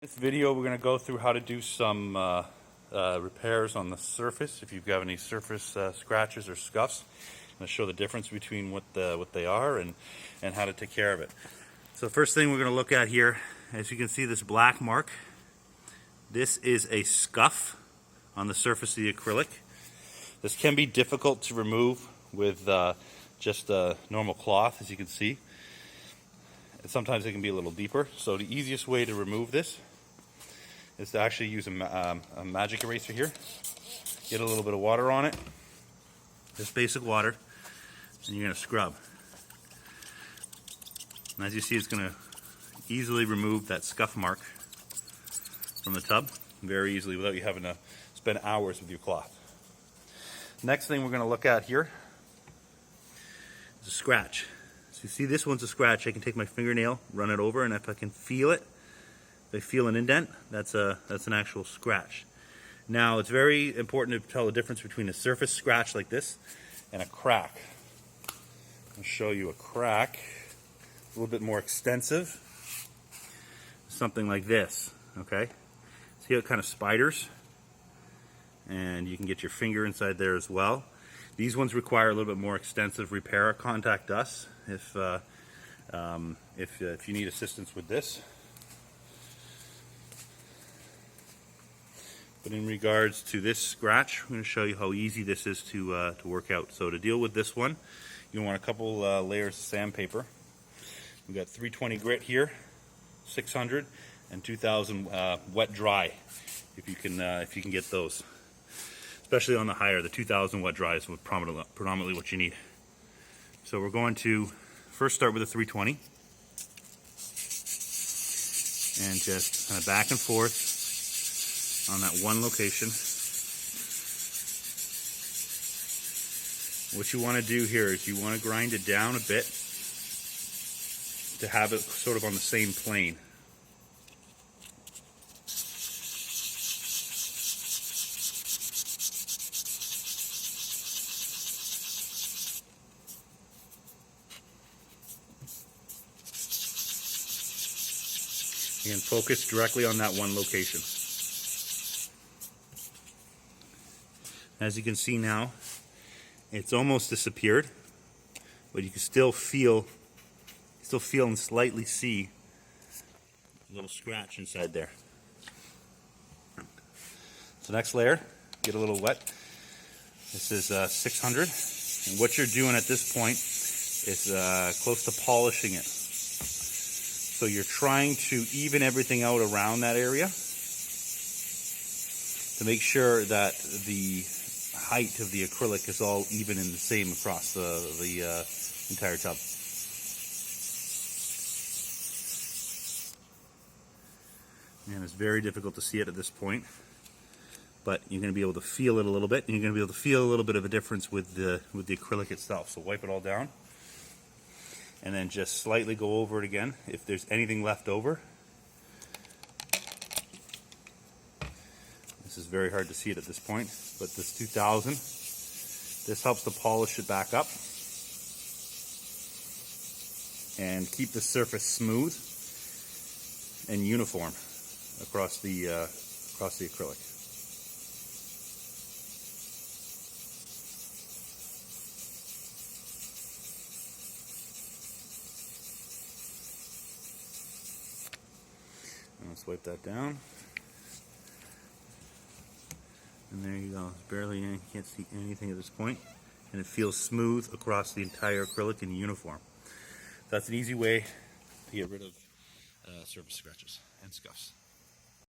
In this video we're going to go through how to do some repairs on the surface. If you've got any surface scratches or scuffs, I'm going to show the difference between what they are and how to take care of it. So first thing we're going to look at here, as you can see this black mark, this is a scuff on the surface of the acrylic. This can be difficult to remove with just a normal cloth, as you can see. And sometimes it can be a little deeper. So the easiest way to remove this is to actually use a magic eraser here. Get a little bit of water on it, just basic water, and you're going to scrub. And as you see, it's going to easily remove that scuff mark from the tub, very easily, without you having to spend hours with your cloth. Next thing we're going to look at here is a scratch. So you see this one's a scratch. I can take my fingernail, run it over, and if I can feel it, if I feel an indent, that's an actual scratch. Now it's very important to tell the difference between a surface scratch like this and a crack. I'll show you a crack, a little bit more extensive, something like this. Okay, see how it kind of spiders, and you can get your finger inside there as well. These ones require a little bit more extensive repair. Contact us if you need assistance with this. But in regards to this scratch, I'm going to show you how easy this is to work out. So to deal with this one, you want a couple layers of sandpaper. We've got 320 grit here, 600, and 2000 wet dry. If you can get those, especially on the higher, the 2000 wet dry is predominantly what you need. So we're going to first start with a 320 and just kind of back and forth on that one location. What you want to do here is you want to grind it down a bit to have it sort of on the same plane. And focus directly on that one location. As you can see now, it's almost disappeared, but you can still feel and slightly see a little scratch inside there. So next layer, get a little wet. This is 600, and what you're doing at this point is close to polishing it. So you're trying to even everything out around that area to make sure that the height of the acrylic is all even and the same across the entire tub. And it's very difficult to see it at this point, but you're going to be able to feel it a little bit, and you're going to be able to feel a little bit of a difference with the acrylic itself. So wipe it all down, and then just slightly go over it again. If there's anything left over, this is very hard to see it at this point, but this 2000, this helps to polish it back up and keep the surface smooth and uniform across the acrylic. Let's wipe that down. And there you go. Barely any, can't see anything at this point. And it feels smooth across the entire acrylic and uniform. That's an easy way to get rid of surface scratches and scuffs.